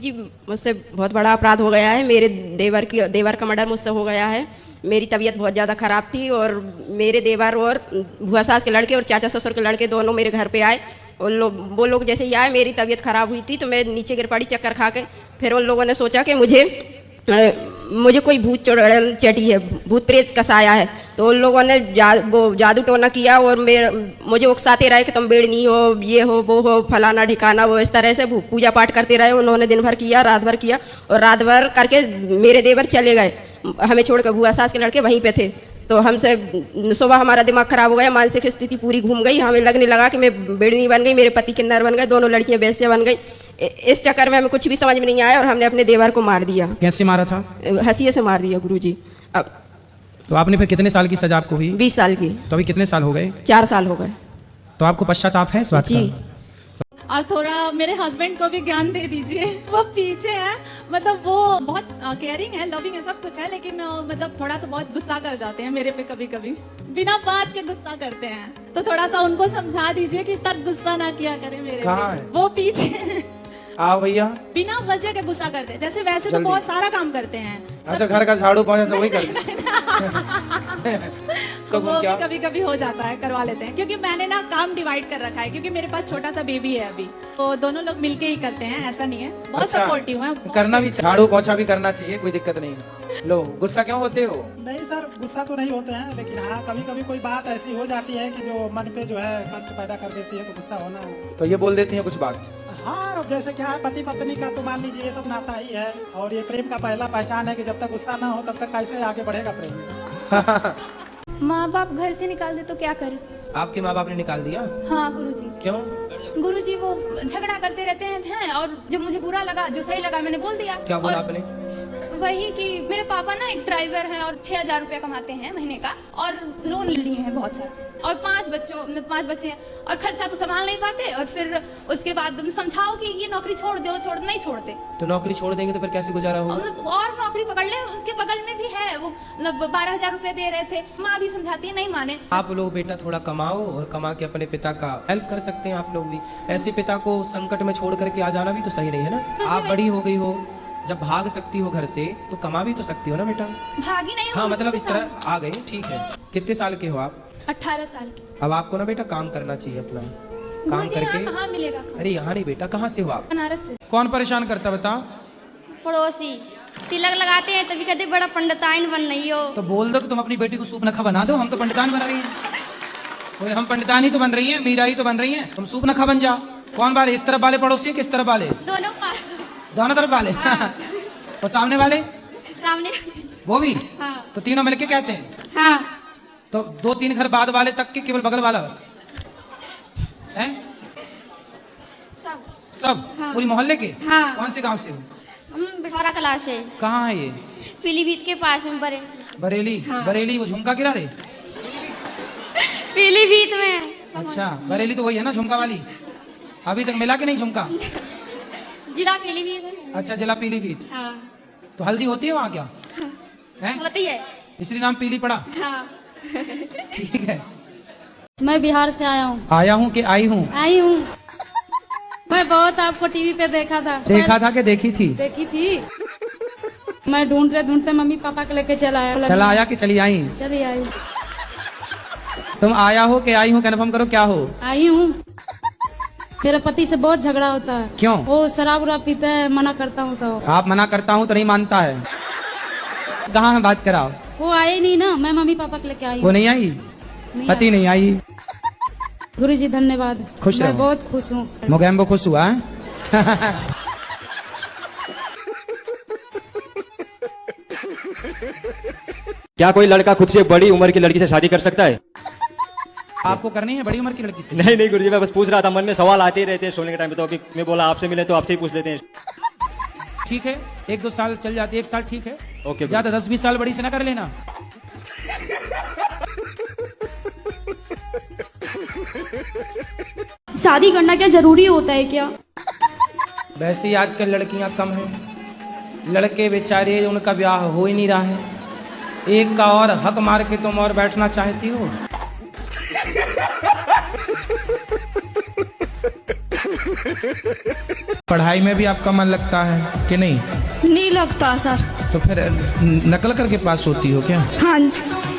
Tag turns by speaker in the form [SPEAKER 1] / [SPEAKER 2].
[SPEAKER 1] गुरुजी मुझसे बहुत बड़ा अपराध हो गया है। मेरे देवर का मर्डर मुझसे हो गया है। मेरी तबीयत बहुत ज़्यादा ख़राब थी और मेरे देवर और बुआ सास के लड़के और चाचा ससुर के लड़के दोनों मेरे घर पे आए। वो लोग जैसे ही आए, मेरी तबीयत ख़राब हुई थी तो मैं नीचे गिर पड़ी चक्कर खा के। फिर उन लोगों ने सोचा कि मुझे कोई भूत चटी है, भूत प्रेत का साया है। तो उन लोगों ने वो जादू टोना किया और मुझे उकसाते रहे कि तुम बेड़नी हो, ये हो, वो हो, फलाना ठिकाना। वो इस तरह से पूजा पाठ करते रहे। उन्होंने दिन भर किया, रात भर किया और रात भर करके मेरे देवर चले गए, हमें छोड़कर। बुआ सास के लड़के वहीं पे थे। तो हमसे सुबह हमारा दिमाग ख़राब हो गया, मानसिक स्थिति पूरी घूम गई। हमें लगने लगा कि मैं बेड़नी बन गई, मेरे पति किन्नर बन गए, दोनों लड़कियाँ वेश्या बन गई। इस चक्कर में हमें कुछ भी समझ में नहीं आया और हमने अपने देवर को मार दिया।
[SPEAKER 2] कैसे मारा था?
[SPEAKER 1] हंसिए से मार दिया गुरुजी। अब
[SPEAKER 2] तो आपने फिर कितने साल की सजा आपको हुई?
[SPEAKER 1] 20 साल की।
[SPEAKER 2] तो अभी कितने साल हो गए?
[SPEAKER 1] 4 साल हो गए।
[SPEAKER 2] तो आपको पश्चाताप है इस बात
[SPEAKER 1] जी।
[SPEAKER 2] का?
[SPEAKER 3] और थोड़ा मेरे हस्बैंड को भी ज्ञान दे दीजिए। वो पीछे है, मतलब वो बहुत केयरिंग है, लविंग है, सब कुछ है, लेकिन मतलब थोड़ा सा बहुत गुस्सा कर जाते हैं मेरे पे कभी कभी, बिना बात के गुस्सा करते हैं। तो थोड़ा सा उनको समझा दीजिए कि तक गुस्सा ना किया करें मेरे
[SPEAKER 2] कहाँ
[SPEAKER 3] पे।
[SPEAKER 2] है?
[SPEAKER 3] वो पीछे
[SPEAKER 2] आओ भैया।
[SPEAKER 3] बिना वजह के गुस्सा करते हैं। जैसे वैसे तो बहुत सारा काम करते हैं।
[SPEAKER 2] अच्छा, घर का झाड़ू पोंछा सब वही करते
[SPEAKER 3] तो वो भी कभी कभी हो जाता है, करवा लेते हैं। क्योंकि मैंने ना काम डिवाइड कर रखा है, क्योंकि मेरे पास छोटा सा बेबी है अभी, तो दोनों लोग मिलके ही करते हैं, ऐसा नहीं है। बहुत
[SPEAKER 2] अच्छा,
[SPEAKER 3] सपोर्टिव है।
[SPEAKER 2] करना भी, झाड़ू पोंछा भी करना चाहिए, कोई दिक्कत नहीं है। लो, गुस्सा क्यों होते हो?
[SPEAKER 4] नहीं सर, गुस्सा तो नहीं होते हैं, लेकिन हाँ कभी कभी कोई बात ऐसी हो जाती है कि जो मन पे जो है कष्ट पैदा कर देती है, तो गुस्सा होना।
[SPEAKER 2] तो ये बोल देती है कुछ बात?
[SPEAKER 4] हाँ, अब जैसे क्या है, पति पत्नी का तो मान लीजिए ये सब नाता ही है, और ये प्रेम का पहला पहचान है कि जब तक गुस्सा ना हो तब तक कैसे आगे बढ़ेगा प्रेम।
[SPEAKER 5] माँ बाप घर से निकाल दे तो क्या करें?
[SPEAKER 2] आपके माँ बाप ने निकाल दिया?
[SPEAKER 5] हाँ गुरुजी।
[SPEAKER 2] क्यों?
[SPEAKER 5] गुरुजी वो झगड़ा करते रहते हैं और जब मुझे बुरा लगा, जो सही लगा मैंने बोल दिया।
[SPEAKER 2] क्या बोला आपने?
[SPEAKER 5] वही कि मेरे पापा ना एक ड्राइवर हैं और 6000 रुपया कमाते हैं महीने का, और लोन लिए हैं बहुत सारा, और 5 बच्चे हैं और खर्चा तो संभाल नहीं पाते। और फिर उसके बाद तुम समझाओ कि ये नौकरी छोड़ दो, नहीं छोड़ते।
[SPEAKER 2] तो नौकरी छोड़ देंगे तो फिर कैसे गुजारा होगा?
[SPEAKER 5] और नौकरी पकड़ ले, उसके बगल में भी है वो, 12,000 रुपए दे रहे थे। माँ भी समझाती है, नहीं माने।
[SPEAKER 2] आप लोग बेटा थोड़ा कमाओ और कमा के अपने पिता का हेल्प कर सकते हैं आप लोग भी। ऐसे पिता को संकट में छोड़ करके आ जाना भी तो सही नहीं है ना। आप बड़ी हो गई हो, जब भाग सकती हो घर से तो कमा भी तो सकती हो ना बेटा।
[SPEAKER 5] भागी नहीं।
[SPEAKER 2] हाँ, मतलब इस तरह आ गई, ठीक है। कितने साल के हो आप?
[SPEAKER 5] 18 साल की।
[SPEAKER 2] अब आपको ना बेटा काम करना चाहिए अपना, काम करके।
[SPEAKER 5] कहाँ मिलेगा?
[SPEAKER 2] अरे यहाँ नहीं बेटा, कहाँ से हो आप?
[SPEAKER 5] बनारस से।
[SPEAKER 2] कौन परेशान करता बता?
[SPEAKER 6] पड़ोसी तिलक लगाते हैं, तभी कहते बड़ा पंडिताइन बन रही हो।
[SPEAKER 2] तो बोल दो कि तुम अपनी बेटी को सूप नखा बना दो, हम तो पंडितान बना रही हैं। तो हम पंडितान ही तो बन रही हैं, मीरा ही तो बन रही हैं, तुम सूप नखा बन जाओ। कौन वाले? इस तरफ वाले पड़ोसी, किस तरफ वाले? दोनों तरफ वाले। और सामने वाले?
[SPEAKER 6] सामने
[SPEAKER 2] वो भी?
[SPEAKER 6] हाँ।
[SPEAKER 2] तो तीनों मिलके कहते हैं?
[SPEAKER 6] हाँ।
[SPEAKER 2] तो 2-3 घर बाद वाले तक के, केवल बगल वाला बस है? सब?
[SPEAKER 6] हाँ।
[SPEAKER 2] पूरी मोहल्ले के?
[SPEAKER 6] हाँ।
[SPEAKER 2] कौन से गांव से हो?
[SPEAKER 6] हम बिठौरा कला से।
[SPEAKER 2] कहाँ है ये?
[SPEAKER 6] पीलीभीत के पास में
[SPEAKER 2] बरेली।
[SPEAKER 6] हाँ।
[SPEAKER 2] बरेली वो झुमका किनारे?
[SPEAKER 6] पीलीभीत में।
[SPEAKER 2] अच्छा, बरेली तो वही है ना झुमका वाली? अभी तक मिला के नहीं झुमका?
[SPEAKER 6] जिला पीलीभीत है।
[SPEAKER 2] अच्छा, जिला पीलीभीत।
[SPEAKER 6] हाँ।
[SPEAKER 2] तो हल्दी होती है वहाँ क्या? है?
[SPEAKER 6] होती है।
[SPEAKER 2] इसलिए नाम पीली पड़ा?
[SPEAKER 6] हाँ।
[SPEAKER 2] ठीक है।
[SPEAKER 7] मैं बिहार से आया हूँ।
[SPEAKER 2] आया हूँ कि आई हूँ?
[SPEAKER 7] आई हूँ। मैं बहुत आपको टीवी पे देखा था।
[SPEAKER 2] देखा था कि देखी थी?
[SPEAKER 7] देखी थी। मैं ढूंढते मम्मी पापा को लेके चला
[SPEAKER 2] आया कि चली आई?
[SPEAKER 7] चली आई।
[SPEAKER 2] तुम आया हो कि आई हूँ, कन्फर्म करो क्या हो?
[SPEAKER 7] आई हूँ। मेरे पति से बहुत झगड़ा होता है।
[SPEAKER 2] क्यों?
[SPEAKER 7] वो शराब उराब पीते हैं, मना करता हूँ तो।
[SPEAKER 2] आप मना करता हूँ तो नहीं मानता है? कहाँ है बात कराओ?
[SPEAKER 7] वो आए नहीं ना, मैं मम्मी पापा को लेके आई।
[SPEAKER 2] वो नहीं आई? पति नहीं आई?
[SPEAKER 7] गुरुजी धन्यवाद,
[SPEAKER 2] खुश
[SPEAKER 7] मैं
[SPEAKER 2] रहो।
[SPEAKER 7] बहुत खुश हूँ।
[SPEAKER 2] मोगैम्बो खुश हुआ है?
[SPEAKER 8] क्या कोई लड़का खुद से बड़ी उम्र की लड़की से शादी कर सकता है?
[SPEAKER 2] आपको करनी है बड़ी उम्र की लड़की से?
[SPEAKER 8] नहीं गुरुजी, मैं बस पूछ रहा था, मन में सवाल आते ही रहते हैं सोने के टाइम पे, तो अभी मैं बोला आपसे मिले तो आपसे ही पूछ लेते हैं।
[SPEAKER 2] ठीक है, 1-2 साल चल जाती है, 1 साल ठीक है।
[SPEAKER 8] ओके,
[SPEAKER 2] ज्यादा 10-20 साल बड़ी से ना कर लेना।
[SPEAKER 5] शादी करना क्या जरूरी होता है क्या?
[SPEAKER 2] वैसे ही आजकल लड़कियां कम हैं, लड़के बेचारे उनका ब्याह हो ही नहीं रहा है। एक का और हक मार के तुम और बैठना चाहती हो? पढ़ाई में भी आपका मन लगता है कि नहीं?
[SPEAKER 7] नहीं लगता सर।
[SPEAKER 2] तो फिर नकल करके पास होती हो क्या?
[SPEAKER 7] हाँ जी।